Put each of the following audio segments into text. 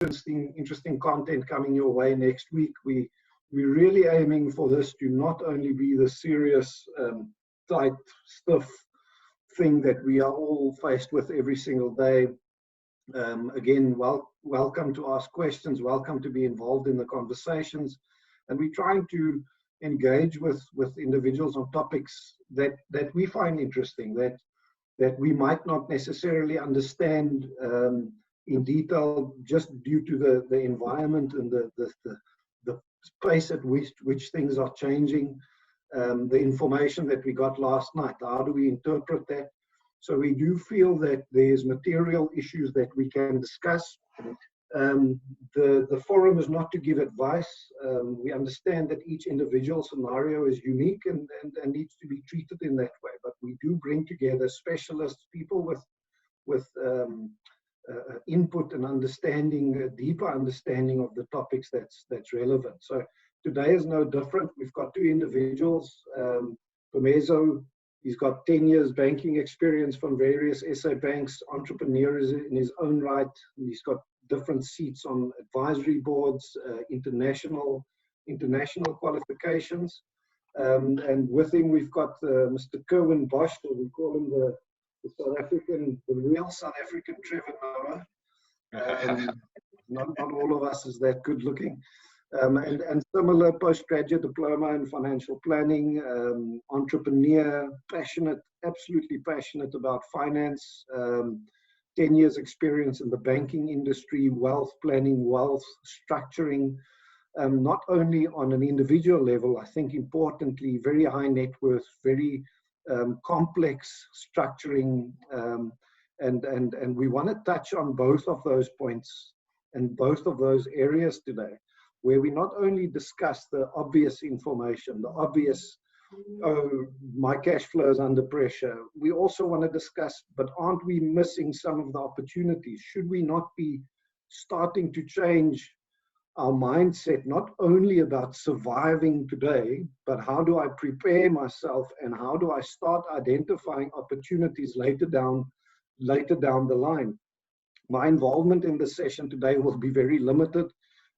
interesting content coming your way next week. We're really aiming for this to not only be the serious, tight, stiff thing that we are all faced with every single day. Again, welcome to ask questions, welcome to be involved in the conversations, and we're trying to engage with individuals on topics that we find interesting, that we might not necessarily understand in detail, just due to the environment and the pace at which things are changing, the information that we got last night. How do we interpret that? So we do feel that there's material issues that we can discuss. The forum is not to give advice. We understand that each individual scenario is unique and needs to be treated in that way. But we do bring together specialists, people with input and understanding, a deeper understanding of the topics that's relevant. So today is no different. We've got two individuals. Pumezo, he's got 10 years banking experience from various SA banks, entrepreneurs in his own right. He's got different seats on advisory boards, international qualifications. And with him, we've got Mr. Kirwan Bosch, or we call him the real South African Trevor Noah. Not all of us is that good looking. And similar postgraduate diploma in financial planning, entrepreneur, passionate, absolutely passionate about finance, 10 years experience in the banking industry, wealth planning, wealth structuring, not only on an individual level, I think importantly, very high net worth, very complex structuring, and we want to touch on both of those points and both of those areas today, where we not only discuss the obvious information, the obvious, oh, my cash flow is under pressure. We also want to discuss, but aren't we missing some of the opportunities? Should we not be starting to change our mindset, not only about surviving today, but how do I prepare myself and how do I start identifying opportunities later down the line? My involvement in this session today will be very limited.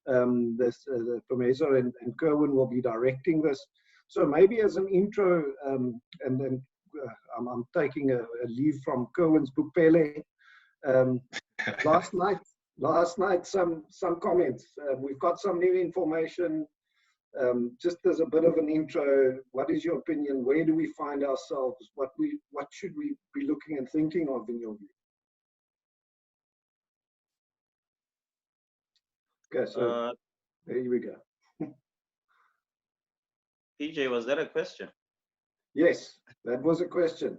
Pumezo and Kirwan will be directing this. So maybe as an intro, and then I'm taking a leave from Kirwan's book, Pele. Last night, some comments. We've got some new information. Just as a bit of an intro, what is your opinion? Where do we find ourselves? What should we be looking and thinking of in your view? Okay, so there we go. PJ, was that a question? Yes, that was a question.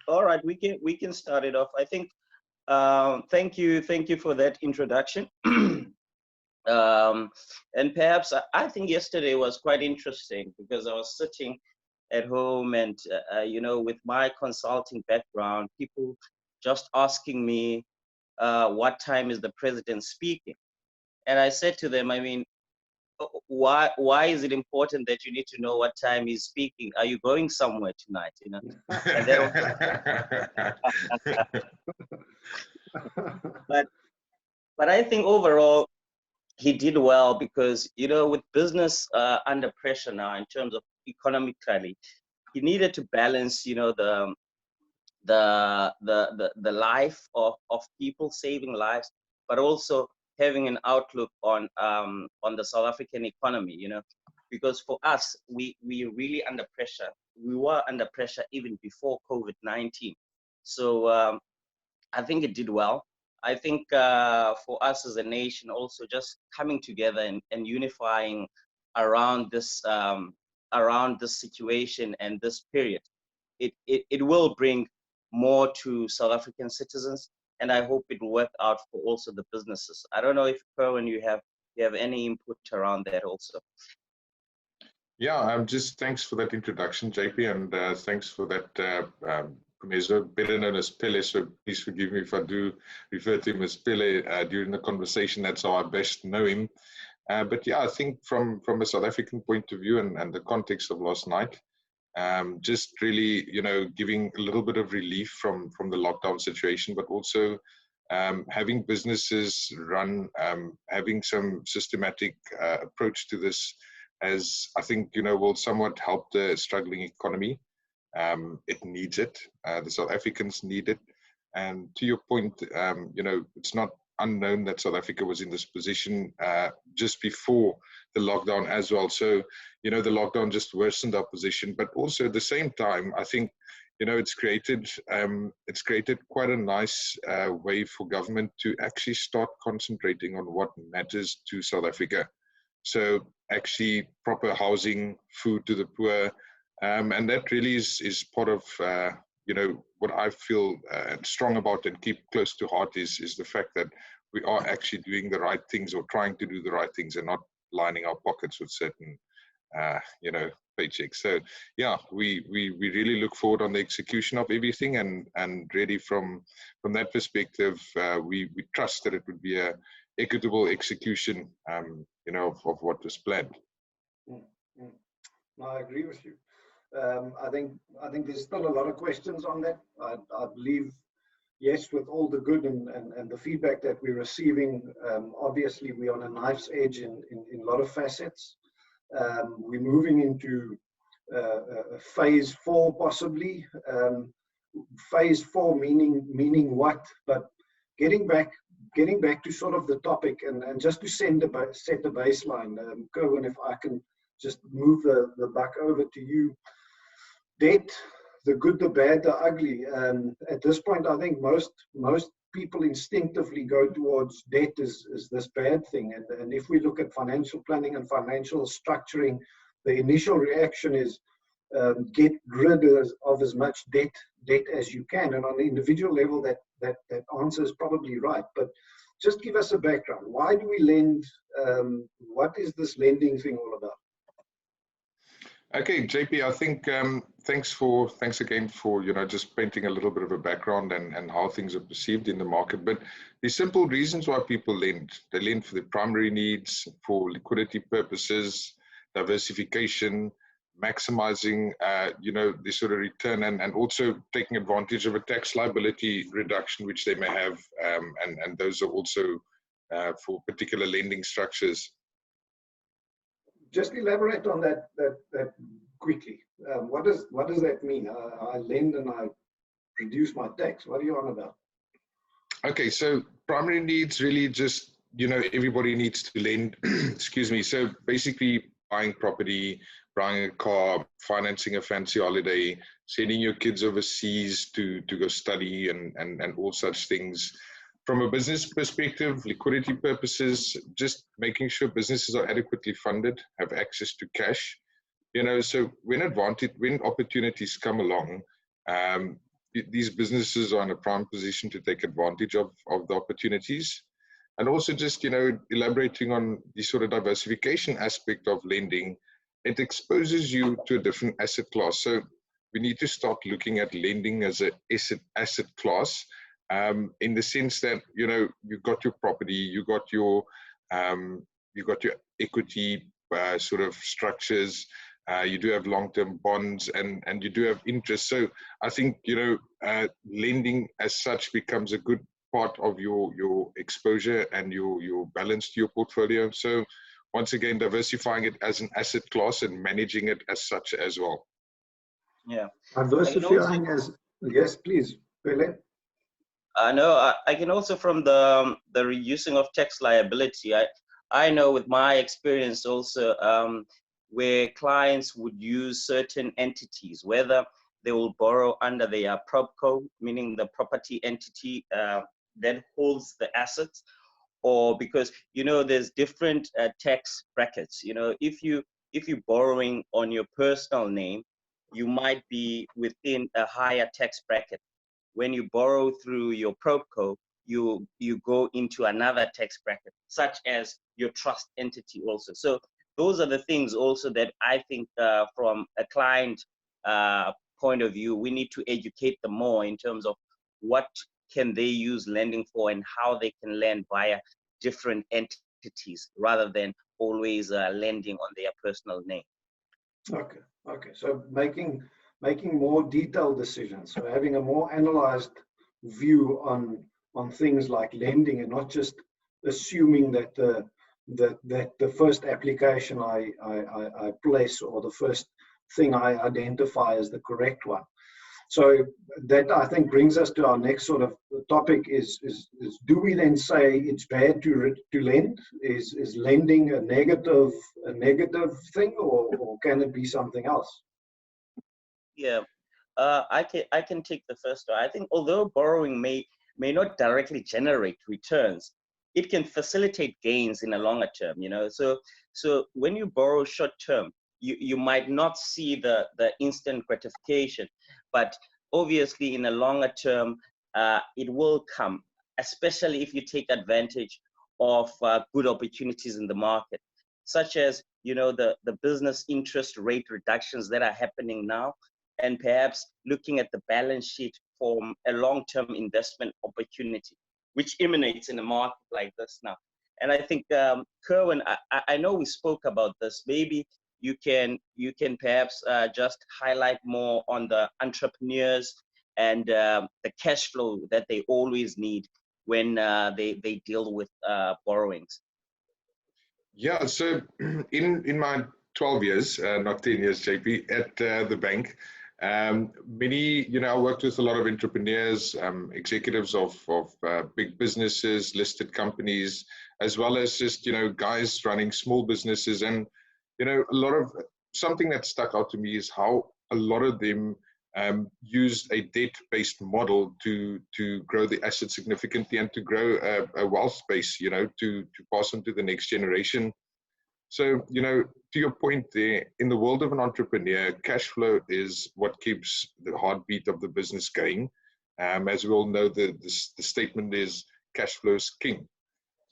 All right, we can start it off. I think thank you for that introduction. And perhaps I think yesterday was quite interesting because I was sitting at home and you know, with my consulting background, people just asking me what time is the president speaking, and I said to them, I mean, why is it important that you need to know what time he's speaking? Are you going somewhere tonight? You know, and but I think overall he did well because, you know, with business under pressure now in terms of economically, he needed to balance, you know, the life of people, saving lives, but also having an outlook on the South African economy, you know, because for us, we really under pressure. We were under pressure even before COVID-19. So I think it did well. I think for us as a nation also just coming together and unifying around this situation and this period, it will bring more to South African citizens, and I hope it will work out for also the businesses. I don't know if Kirwan, you have any input around that also. Yeah, just thanks for that introduction, JP, and thanks for that, Pumezo, better known as Pele, so please forgive me if I do refer to him as Pele during the conversation. That's how I best know him. But yeah, I think from a South African point of view and the context of last night, just really, giving a little bit of relief from the lockdown situation, but also having businesses run, having some systematic approach to this, as I think, will somewhat help the struggling economy. It needs it. The South Africans need it. And to your point, it's not unknown that South Africa was in this position just before the lockdown as well. So, the lockdown just worsened our position. But also at the same time, I think, it's created quite a nice way for government to actually start concentrating on what matters to South Africa. So actually proper housing, food to the poor, and that really is part of what I feel strong about and keep close to heart is the fact that we are actually doing the right things, or trying to do the right things, and not lining our pockets with certain paychecks. So yeah, we really look forward on the execution of everything, and really from that perspective, we trust that it would be a equitable execution of what was planned. No, I agree with you. I think there's still a lot of questions on that. I believe, yes, with all the good and the feedback that we're receiving, obviously we're on a knife's edge in a lot of facets. We're moving into phase 4 possibly. Phase 4 meaning what? But getting back to sort of the topic, and just to set the baseline, Kirwan, if I can just move the buck over to you. Debt, the good, the bad, the ugly. At this point, I think most people instinctively go towards debt as this bad thing. And if we look at financial planning and financial structuring, the initial reaction is get rid of as much debt as you can. And on the individual level, that answer is probably right. But just give us a background. Why do we lend? What is this lending thing all about? Okay, JP, I think thanks again for just painting a little bit of a background and how things are perceived in the market. But the simple reasons why people lend, they lend for their primary needs, for liquidity purposes, diversification, maximizing the sort of return, and also taking advantage of a tax liability reduction which they may have, and those are also for particular lending structures. Just elaborate on that quickly. What does that mean? I lend and I reduce my tax. What are you on about? Okay, so primary needs really just, everybody needs to lend. Excuse me. So basically buying property, buying a car, financing a fancy holiday, sending your kids overseas to go study, and all such things. From a business perspective, liquidity purposes, just making sure businesses are adequately funded, have access to cash. So when opportunities come along, these businesses are in a prime position to take advantage of the opportunities. And also just, elaborating on the sort of diversification aspect of lending, it exposes you to a different asset class. So we need to start looking at lending as an asset class. In the sense that you've got your property, you got your equity sort of structures, you do have long-term bonds, and you do have interest. So I think lending as such becomes a good part of your exposure and your balance to your portfolio. So once again, diversifying it as an asset class and managing it as such as well. Yeah. Diversifying yes, please, Pele. No, I can also, from the reducing of tax liability, I know with my experience also, where clients would use certain entities, whether they will borrow under their propco, meaning the property entity that holds the assets, or because there's different tax brackets. If you're borrowing on your personal name, you might be within a higher tax bracket. When you borrow through your propco, you go into another tax bracket, such as your trust entity also. So those are the things also that I think from a client point of view, we need to educate them more in terms of what can they use lending for and how they can lend via different entities rather than always lending on their personal name. Okay. Okay. So making more detailed decisions. So having a more analyzed view on things like lending, and not just assuming that the first application I place, or the first thing I identify as the correct one. So that, I think, brings us to our next sort of topic is do we then say it's bad to lend? Is lending a negative thing, or can it be something else? Yeah, I can take the first one. I think although borrowing may not directly generate returns, it can facilitate gains in a longer term. So when you borrow short term, you might not see the instant gratification, but obviously in a longer term, it will come, especially if you take advantage of good opportunities in the market, such as the business interest rate reductions that are happening now, and perhaps looking at the balance sheet from a long-term investment opportunity, which emanates in a market like this now. And I think, Kirwan, I know we spoke about this. Maybe you can perhaps just highlight more on the entrepreneurs and the cash flow that they always need when they deal with borrowings. Yeah, so in my 12 years, not 10 years, JP, at the bank, many, I worked with a lot of entrepreneurs, executives of big businesses, listed companies, as well as just, guys running small businesses. And, something that stuck out to me is how a lot of them used a debt-based model to grow the asset significantly and to grow a wealth base, to pass on to the next generation. So, to your point there, in the world of an entrepreneur, cash flow is what keeps the heartbeat of the business going. As we all know, the statement is cash flow is king.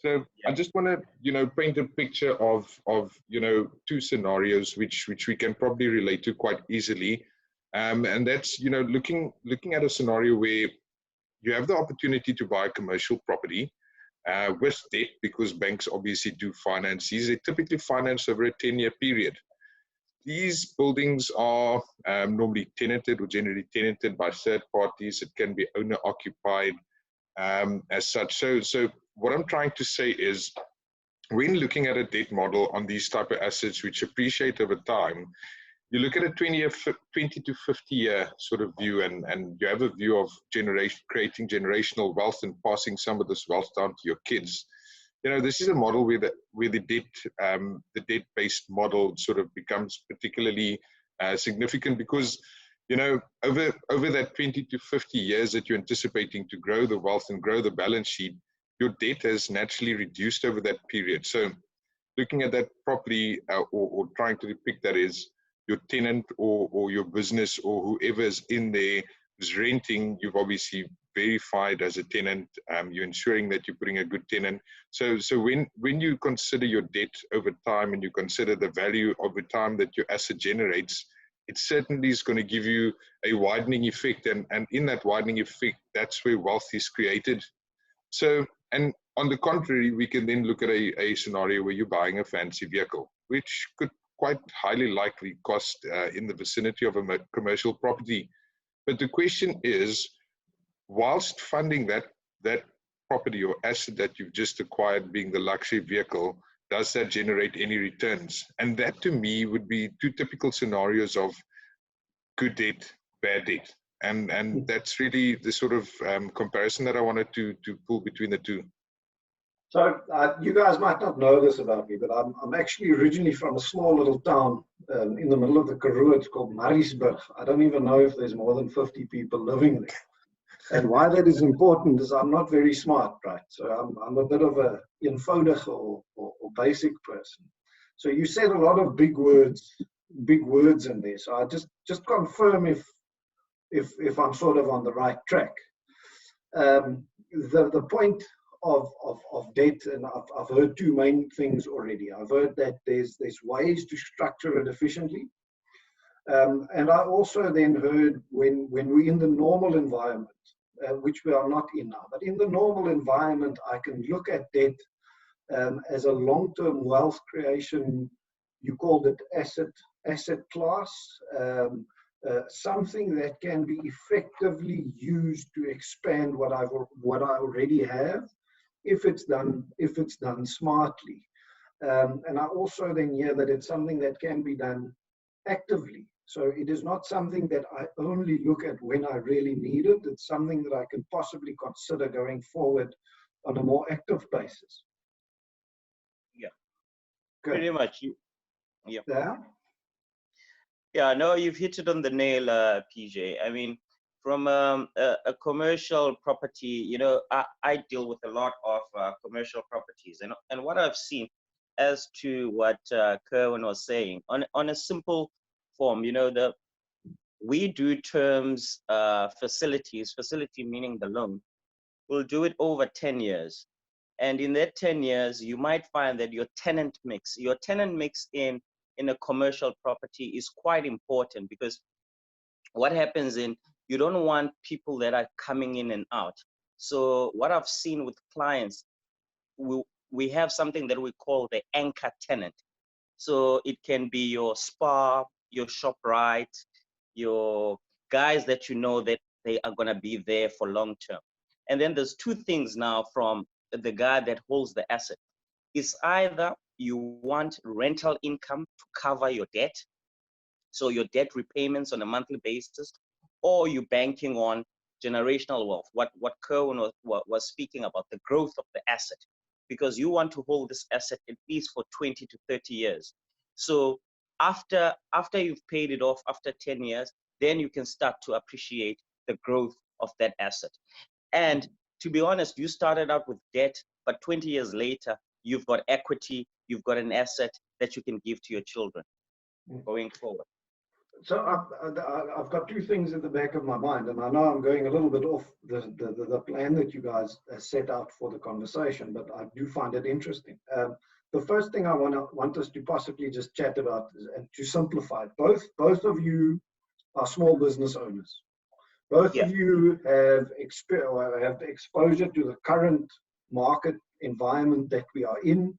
So I just want to, paint a picture of two scenarios which we can probably relate to quite easily. And that's, looking at a scenario where you have the opportunity to buy a commercial property with debt, because banks obviously do finance these. They typically finance over a 10-year period. These buildings are normally tenanted, or generally tenanted by third parties. It can be owner occupied as such. So what I'm trying to say is, when looking at a debt model on these type of assets which appreciate over time, you look at a 20 to 50 year sort of view, and you have a view of creating generational wealth and passing some of this wealth down to your kids. This is a model where the debt-based model sort of becomes particularly significant, because over that 20 to 50 years that you're anticipating to grow the wealth and grow the balance sheet, your debt has naturally reduced over that period. So looking at that property or trying to depict that is, your tenant or your business or whoever is in there is renting, you've obviously verified as a tenant, you're ensuring that you're putting a good tenant. So when you consider your debt over time, and you consider the value over time that your asset generates, it certainly is going to give you a widening effect. And in that widening effect, that's where wealth is created. So, and on the contrary, we can then look at a scenario where you're buying a fancy vehicle, which could quite highly likely cost in the vicinity of a commercial property. But the question is, whilst funding that property or asset that you've just acquired, being the luxury vehicle, does that generate any returns? And that, to me, would be two typical scenarios of good debt, bad debt. And that's really the sort of comparison that I wanted to pull between the two. So you guys might not know this about me, but I'm actually originally from a small little town in the middle of the Karoo. It's called Maritzburg. I don't even know if there's more than 50 people living there. And why that is important is I'm not very smart, right? So I'm a bit of a eenvoudig or basic person. So you said a lot of big words in there. So I just confirm if I'm sort of on the right track. The point of debt, and I've heard two main things already. I've heard that there's ways to structure it efficiently, and I also then heard when we're in the normal environment, which we are not in now, but in the normal environment, I can look at debt as a long-term wealth creation. You called it asset asset class, something that can be effectively used to expand what I already have, if it's done smartly. And I also then hear that it's something that can be done actively. So it is not something that I only look at when I really need it. It's something that I can possibly consider going forward on a more active basis. Yeah, good. Pretty much. Yeah. Yeah, no, you've hit it on the nail, PJ. I mean, from a commercial property, you know, I deal with a lot of commercial properties, and what I've seen, as to what Kirwan was saying, on a simple form, you know, we do terms facility meaning the loan. We'll do it over 10 years. And in that 10 years, you might find that your tenant mix in a commercial property is quite important, because what happens you don't want people that are coming in and out. So what I've seen with clients, we have something that we call the anchor tenant. So it can be your Spar, your ShopRite, your guys that you know that they are gonna be there for long term. And then there's two things now from the guy that holds the asset. It's either you want rental income to cover your debt, so your debt repayments on a monthly basis, or you're banking on generational wealth, what Kirwan was speaking about, the growth of the asset, because you want to hold this asset at least for 20 to 30 years. So after you've paid it off, after 10 years, then you can start to appreciate the growth of that asset. And to be honest, you started out with debt, but 20 years later, you've got equity, you've got an asset that you can give to your children going forward. So I've got two things in the back of my mind, and I know I'm going a little bit off the plan that you guys set out for the conversation, but I do find it interesting. The first thing I want us to possibly just chat about is, and to simplify, both of you are small business owners. Both of you have exposure to the current market environment that we are in.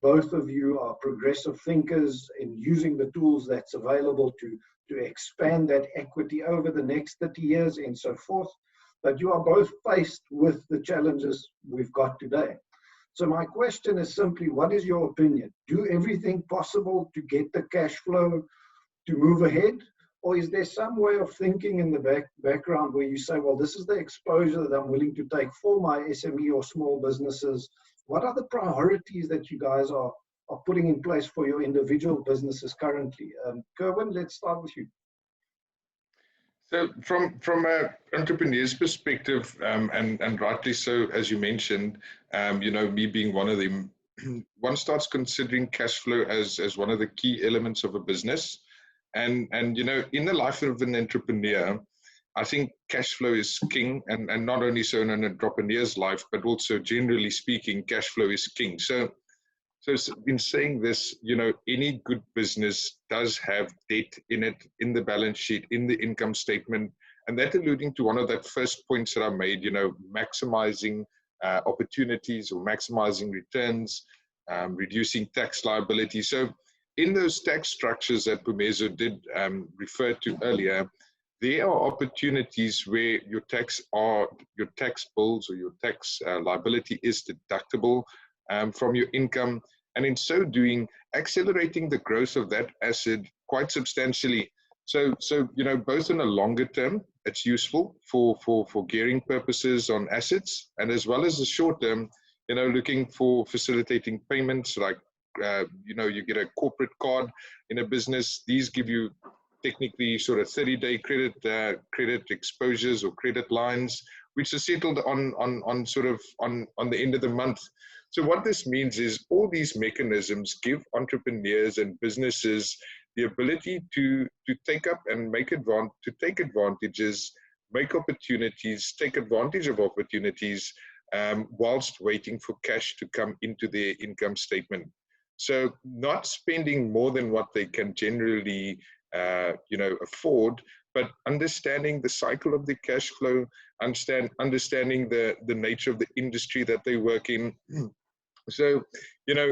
Both of you are progressive thinkers in using the tools that's available to expand that equity over the next 30 years and so forth. But you are both faced with the challenges we've got today. So my question is simply, what is your opinion? Do everything possible to get the cash flow to move ahead? Or is there some way of thinking in the background where you say, well, this is the exposure that I'm willing to take for my SME or small businesses? What are the priorities that you guys are putting in place for your individual businesses currently? Kirwan, let's start with you. So from an entrepreneur's perspective, and rightly so, as you mentioned, you know, me being one of them, one starts considering cash flow as one of the key elements of a business. And you know, in the life of an entrepreneur, I think cash flow is king, and not only so in an entrepreneur's life, but also generally speaking, cash flow is king. So in saying this, you know, any good business does have debt in it, in the balance sheet, in the income statement, and that alluding to one of that first points that I made, you know, maximizing opportunities or maximizing returns, reducing tax liability. So in those tax structures that Pumezo did refer to earlier, there are opportunities where your tax bills or your tax liability is deductible from your income, and in so doing, accelerating the growth of that asset quite substantially. So you know, both in a longer term, it's useful for gearing purposes on assets, and as well as the short term, you know, looking for facilitating payments like you know, you get a corporate card in a business. These give you technically sort of 30-day credit exposures or credit lines, which are settled on sort of on the end of the month. So what this means is all these mechanisms give entrepreneurs and businesses the ability to take up and take advantages, make opportunities, take advantage of opportunities, whilst waiting for cash to come into their income statement. So not spending more than what they can generally you know, afford, but understanding the cycle of the cash flow, understanding the nature of the industry that they work in, So,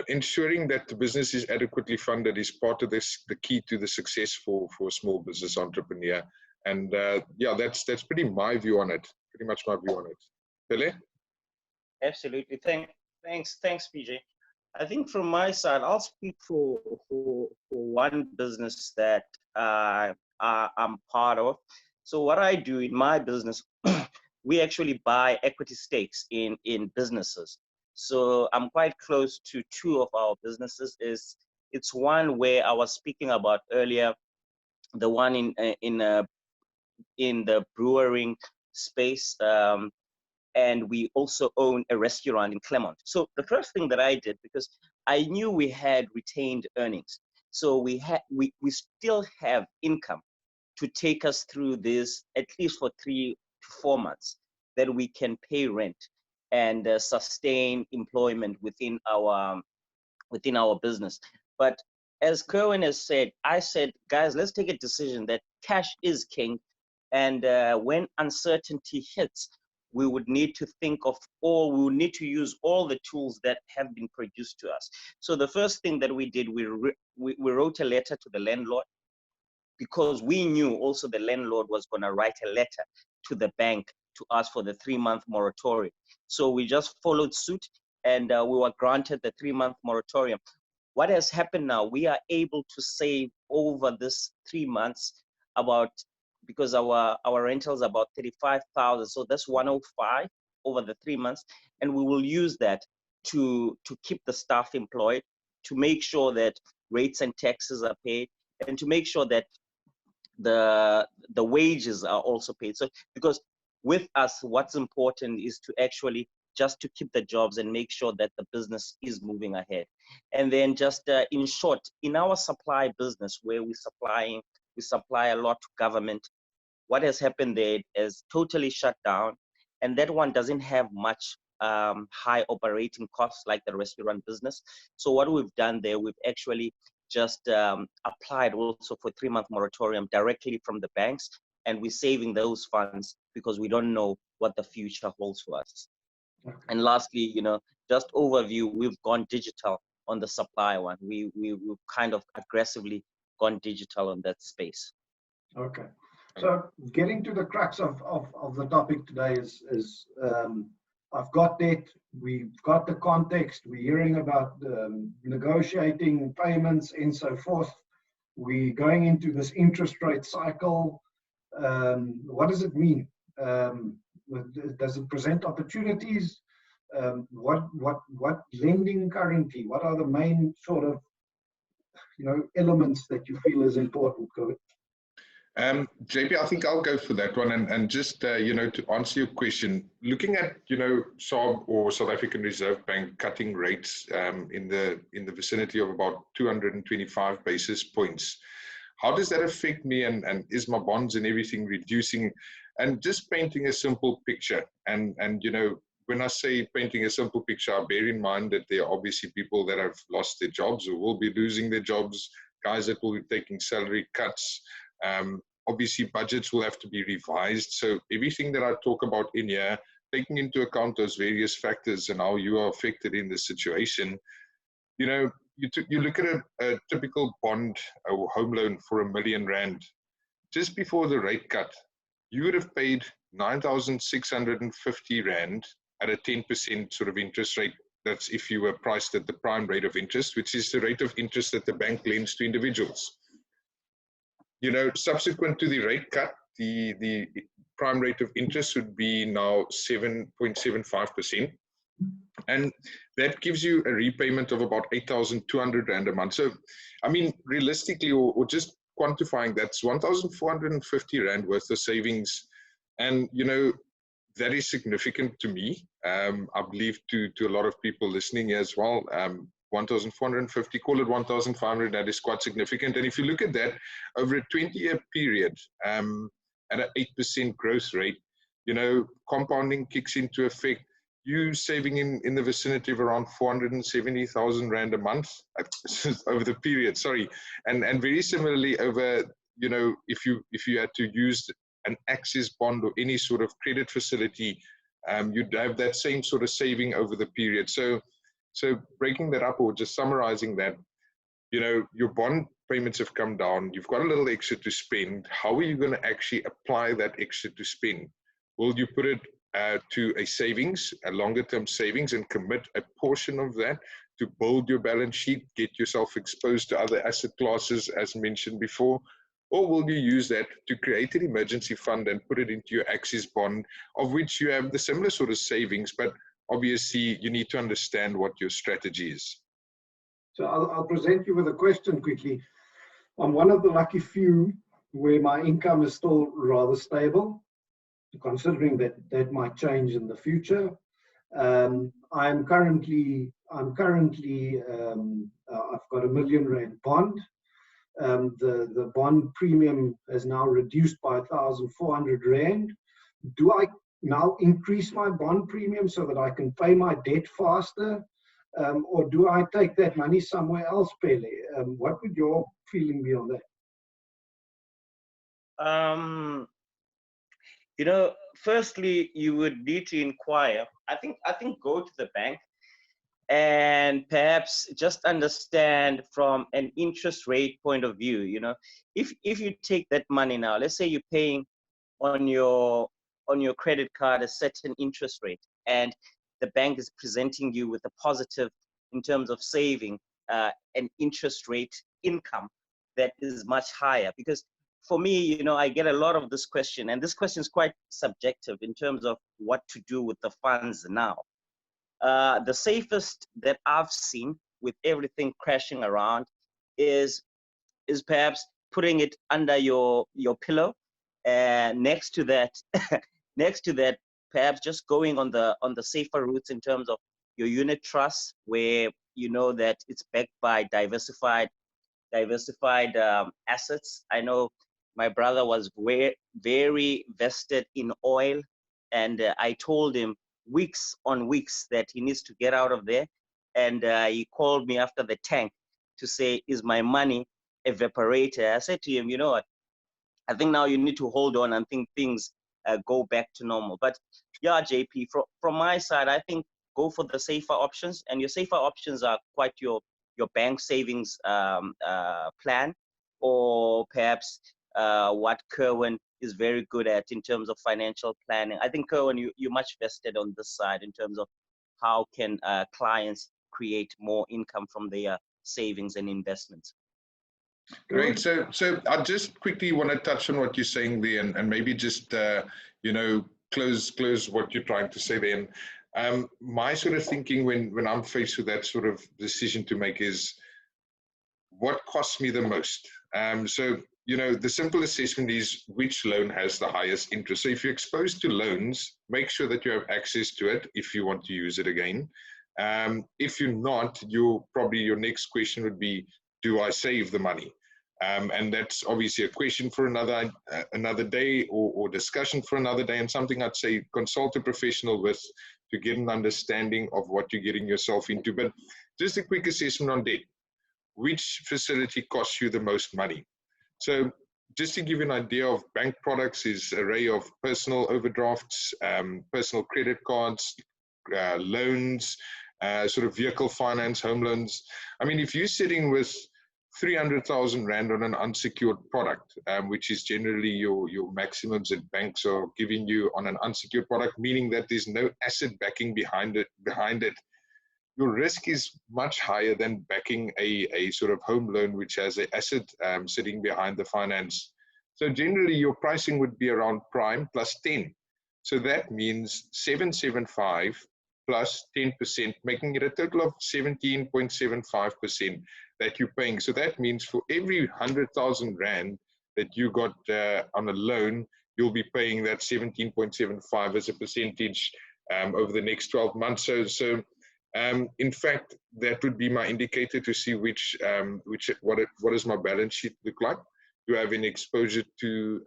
ensuring that the business is adequately funded is part of this, the key to the success for a small business entrepreneur. And yeah, that's pretty my view on it. Pretty much my view on it. Pele? Absolutely. Thanks, PJ. I think from my side, I'll speak for one business that I'm part of. So what I do in my business, we actually buy equity stakes in businesses. So I'm quite close to two of our businesses. It's one where I was speaking about earlier, the one in the brewing space. And we also own a restaurant in Claremont. So the first thing that I did, because I knew we had retained earnings, so we still have income to take us through this, at least for 3 to 4 months, that we can pay rent and sustain employment within our business. But as Kirwan has said, I said, guys, let's take a decision that cash is king, and when uncertainty hits, we would need to think of we would need to use all the tools that have been produced to us. So the first thing that we did, we wrote a letter to the landlord, because we knew also the landlord was going to write a letter to the bank to ask for the 3-month moratorium. So we just followed suit, and we were granted the 3-month moratorium. What has happened now, we are able to save over this 3 months because our rental is about 35,000, so that's 105 over the 3 months, and we will use that to keep the staff employed, to make sure that rates and taxes are paid, and to make sure that the wages are also paid. So because with us, what's important is to actually just to keep the jobs and make sure that the business is moving ahead. And then just in short, in our supply business, where we supply a lot to government, what has happened there is totally shut down, and that one doesn't have much high operating costs like the restaurant business. So what we've done there, we've actually just applied also for 3-month moratorium directly from the banks, and we're saving those funds because we don't know what the future holds for us. Okay. And lastly, just overview, we've gone digital on the supply one. We've kind of aggressively gone digital on that space. Okay. So getting to the crux of the topic today is I've got that, we've got the context, we're hearing about negotiating payments and so forth. We're going into this interest rate cycle. What does it mean? Does it present opportunities? What lending currently? What are the main sort of elements that you feel is important? JP, I think I'll go for that one, and just to answer your question, looking at SARB or South African Reserve Bank cutting rates in the vicinity of about 225 basis points, how does that affect me, and is my bonds and everything reducing? And just painting a simple picture, and when I say painting a simple picture, I bear in mind that there are obviously people that have lost their jobs or will be losing their jobs, guys that will be taking salary cuts. Obviously, budgets will have to be revised. So everything that I talk about in here, taking into account those various factors and how you are affected in this situation, you look at a typical bond or home loan for R1 million. Just before the rate cut, you would have paid 9,650 Rand at a 10% sort of interest rate. That's if you were priced at the prime rate of interest, which is the rate of interest that the bank lends to individuals. Subsequent to the rate cut, the prime rate of interest would be now 7.75%. And that gives you a repayment of about 8,200 Rand a month. So, I mean, realistically, or just quantifying, that's 1,450 Rand worth of savings. And, that is significant to me. I believe to a lot of people listening as well. 1,450, call it 1,500, that is quite significant. And if you look at that over a 20-year period at an 8% growth rate, compounding kicks into effect. You saving in the vicinity of around 470,000 Rand a month over the period, sorry. And very similarly over, if you had to use an access bond or any sort of credit facility, you'd have that same sort of saving over the period. So So breaking that up or just summarizing that, you know, your bond payments have come down, you've got a little extra to spend. How are you going to actually apply that extra to spend? Will you put it to a savings, a longer term savings, and commit a portion of that to build your balance sheet, get yourself exposed to other asset classes as mentioned before? Or will you use that to create an emergency fund and put it into your Axis bond, of which you have the similar sort of savings, but obviously you need to understand what your strategy is? So I'll present you with a question quickly. I'm one of the lucky few where my income is still rather stable, considering that that might change in the future. I've got a R1 million bond. The bond premium has now reduced by 1,400 Rand. Do I now increase my bond premium so that I can pay my debt faster? Or do I take that money somewhere else, Pele? What would your feeling be on that? You know, firstly, you would need to inquire. I think go to the bank and perhaps just understand from an interest rate point of view. You know, if you take that money now, let's say you're paying on your credit card a certain interest rate, and the bank is presenting you with a positive in terms of saving an interest rate income that is much higher. Because for me, you know, I get a lot of this question, and this question is quite subjective in terms of what to do with the funds now. The safest that I've seen with everything crashing around is perhaps putting it under your pillow, and next to that perhaps just going on the safer routes in terms of your unit trust, where you know that it's backed by diversified assets. I know my brother was very vested in oil, and I told him weeks on weeks that he needs to get out of there, and he called me after the tank to say, is my money evaporated? I said to him, you know what, I think now you need to hold on and think things go back to normal. But yeah, JP, from my side, I think go for the safer options, and your safer options are quite your bank savings plan, or perhaps what Kirwan is very good at in terms of financial planning. I think, Kirwan, you're much vested on this side in terms of how can clients create more income from their savings and investments. Great. So I just quickly want to touch on what you're saying there, and maybe just you know, close what you're trying to say there. My sort of thinking when I'm faced with that sort of decision to make is, what costs me the most? So, you know, the simple assessment is which loan has the highest interest. So if you're exposed to loans, make sure that you have access to it if you want to use it again. If you're not, your next question would be, do I save the money? And that's obviously a question for another day, or discussion for another day, and something I'd say consult a professional with to get an understanding of what you're getting yourself into. But just a quick assessment on debt. Which facility costs you the most money? So just to give you an idea of bank products, is an array of personal overdrafts, personal credit cards, loans, sort of vehicle finance, home loans. I mean, if you're sitting with 300,000 Rand on an unsecured product, which is generally your maximums that banks are giving you on an unsecured product, meaning that there's no asset backing behind it, your risk is much higher than backing a sort of home loan, which has an asset sitting behind the finance. So generally your pricing would be around prime plus 10. So that means 775 plus 10%, making it a total of 17.75% that you're paying. So that means for every 100,000 Rand that you got on a loan, you'll be paying that 17.75 as a percentage over the next 12 months. So in fact, that would be my indicator to see what does my balance sheet look like. Do I have any exposure to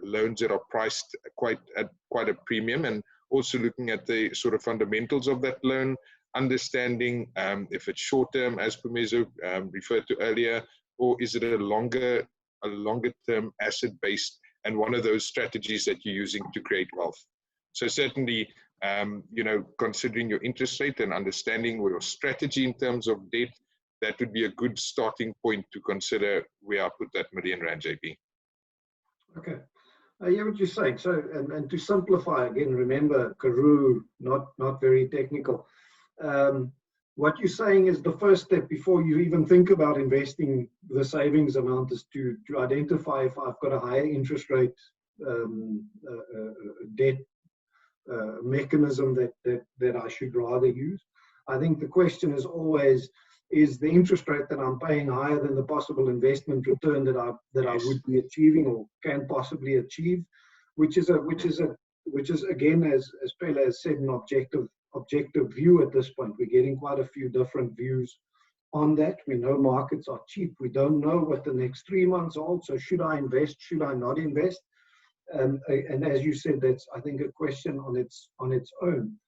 loans that are priced at quite a premium, and also looking at the sort of fundamentals of that loan, understanding if it's short term, as Pumezo referred to earlier, or is it a longer term asset based, and one of those strategies that you're using to create wealth. So certainly considering your interest rate and understanding your strategy in terms of debt, that would be a good starting point to consider where I put that R1 million, JP. Okay. I hear what you're saying. So, and to simplify again, remember, Karoo, not very technical. What you're saying is the first step before you even think about investing the savings amount is to identify if I've got a higher interest rate debt mechanism that I should rather use. I think the question is always, is the interest rate that I'm paying higher than the possible investment return that I would be achieving or can possibly achieve, which is again, as Pele has said, an objective view at this point. We're getting quite a few different views on that. We know markets are cheap. We don't know what the next 3 months hold. So should I invest? Should I not invest? And as you said, that's, I think, a question on its own.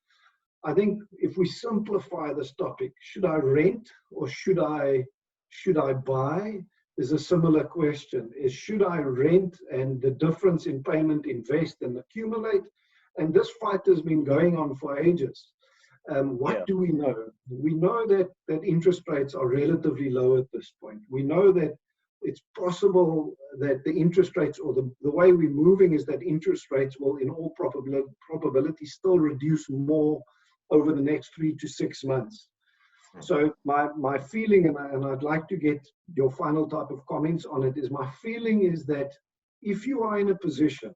I think if we simplify this topic, should I rent or should I buy, is a similar question. Is should I rent and the difference in payment, invest and accumulate? And this fight has been going on for ages. What do we know? We know that interest rates are relatively low at this point. We know that it's possible that the interest rates, or the way we're moving, is that interest rates will, in all probability, still reduce more over the next 3 to 6 months. So my feeling, and I'd like to get your final type of comments on it, is my feeling is that if you are in a position,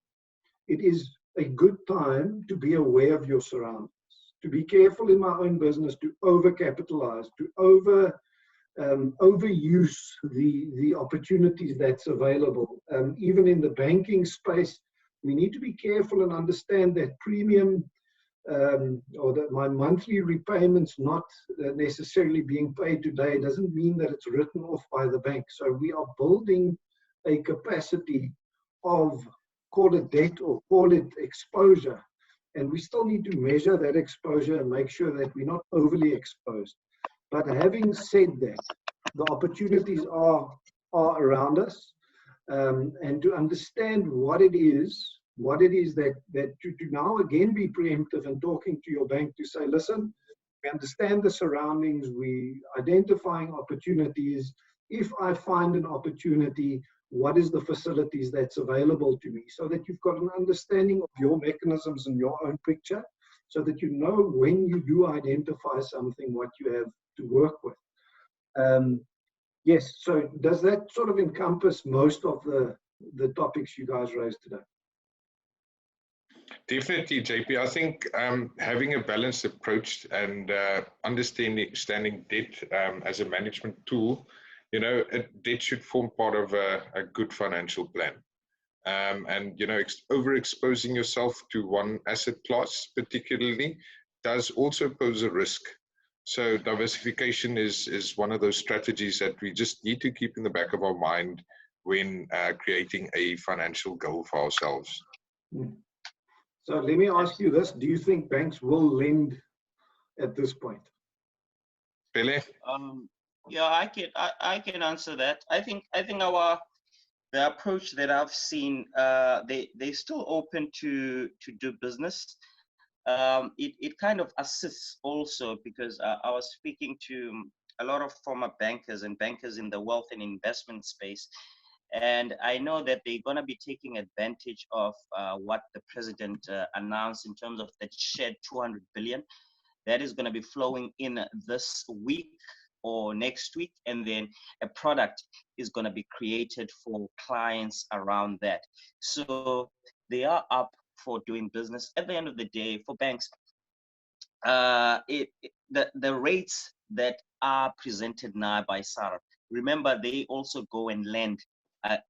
it is a good time to be aware of your surroundings, to be careful in my own business, to overcapitalize, to overuse the opportunities that's available. Even in the banking space, we need to be careful and understand that premium or that my monthly repayments not necessarily being paid today doesn't mean that it's written off by the bank. So we are building a capacity of, call it debt or call it exposure, and we still need to measure that exposure and make sure that we're not overly exposed. But having said that, the opportunities are around us, and to understand what it is that to now again be preemptive and talking to your bank to say, listen, we understand the surroundings, we identifying opportunities. If I find an opportunity, what is the facilities that's available to me, so that you've got an understanding of your mechanisms and your own picture, so that you know when you do identify something, what you have to work with. Yes, so does that sort of encompass most of the topics you guys raised today? Definitely, JP. I think having a balanced approach and understanding debt as a management tool, debt should form part of a good financial plan. And overexposing yourself to one asset class particularly does also pose a risk. So diversification is one of those strategies that we just need to keep in the back of our mind when creating a financial goal for ourselves. So let me ask you this: do you think banks will lend at this point? Pele? Yeah, I can answer that. I think the approach that I've seen, they're still open to do business. It kind of assists also, because I was speaking to a lot of former bankers and bankers in the wealth and investment space, and I know that they're going to be taking advantage of what the president announced in terms of that shared 200 billion that is going to be flowing in this week or next week, and then a product is going to be created for clients around that. So they are up for doing business. At the end of the day, for banks, the rates that are presented now by SARB, remember, they also go and lend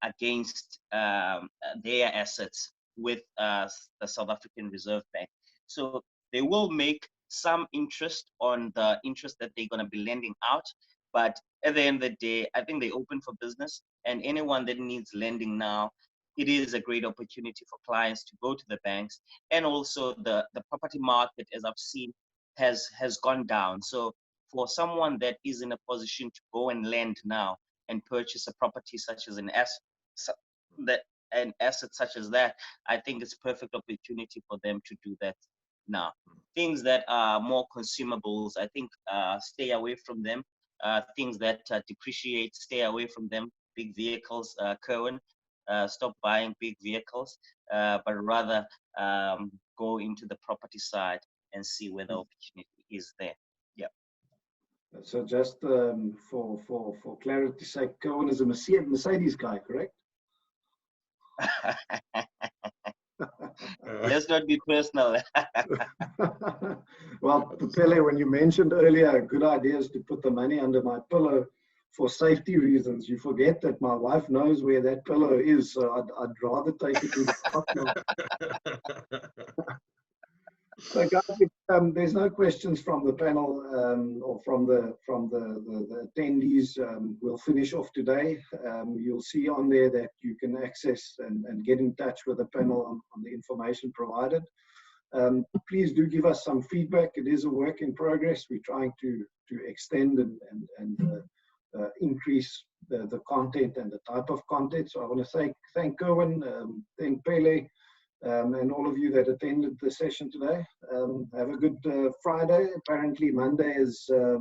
against their assets with the South African Reserve Bank. So they will make some interest on the interest that they're going to be lending out. But at the end of the day, I think they're open for business, and anyone that needs lending now, it is a great opportunity for clients to go to the banks. And also the property market, as I've seen, has gone down. So for someone that is in a position to go and lend now and purchase a property such as an asset such as that, I think it's a perfect opportunity for them to do that. now. Things that are more consumables, I think, stay away from them. Things that depreciate, stay away from them. Big vehicles, Kirwan, stop buying big vehicles, but rather go into the property side and see where the opportunity is there. Yeah. So just for clarity's sake, Kirwan is a Mercedes guy, correct? Let's not be personal. Well, Pele, when you mentioned earlier, a good idea is to put the money under my pillow for safety reasons. You forget that my wife knows where that pillow is, so I'd rather take it to the hospital. So guys, if, there's no questions from the panel or from the attendees, we'll finish off today. You'll see on there that you can access and get in touch with the panel on the information provided. Please do give us some feedback. It is a work in progress. We're trying to extend and increase the content and the type of content. So I want to say thank Kirwan, thank Pele, and all of you that attended the session today. Have a good Friday. Apparently Monday is a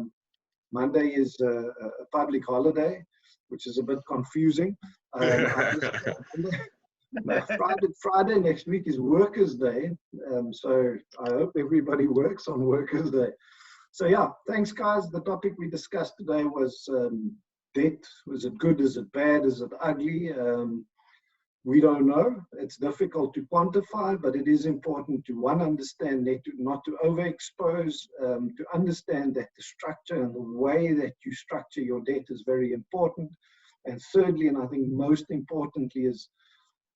public holiday, which is a bit confusing. Friday next week is Workers' Day, so I hope everybody works on Workers' Day. So yeah, thanks guys. The topic we discussed today was debt. Was it good? Is it bad? Is it ugly? We don't know. It's difficult to quantify, but it is important to, one, understand that not to overexpose, to understand that the structure and the way that you structure your debt is very important. And thirdly, and I think most importantly, is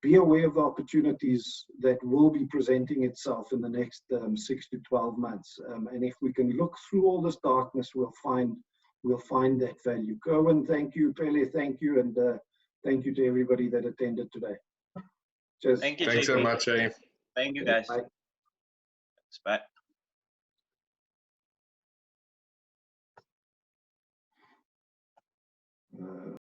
be aware of the opportunities that will be presenting itself in the next 6 to 12 months. And if we can look through all this darkness, we'll find that value. Kirwan, thank you. Pele, thank you. And thank you to everybody that attended today. Cheers. Thank you, Thanks so much, eh? Thank you, guys. Bye. Bye.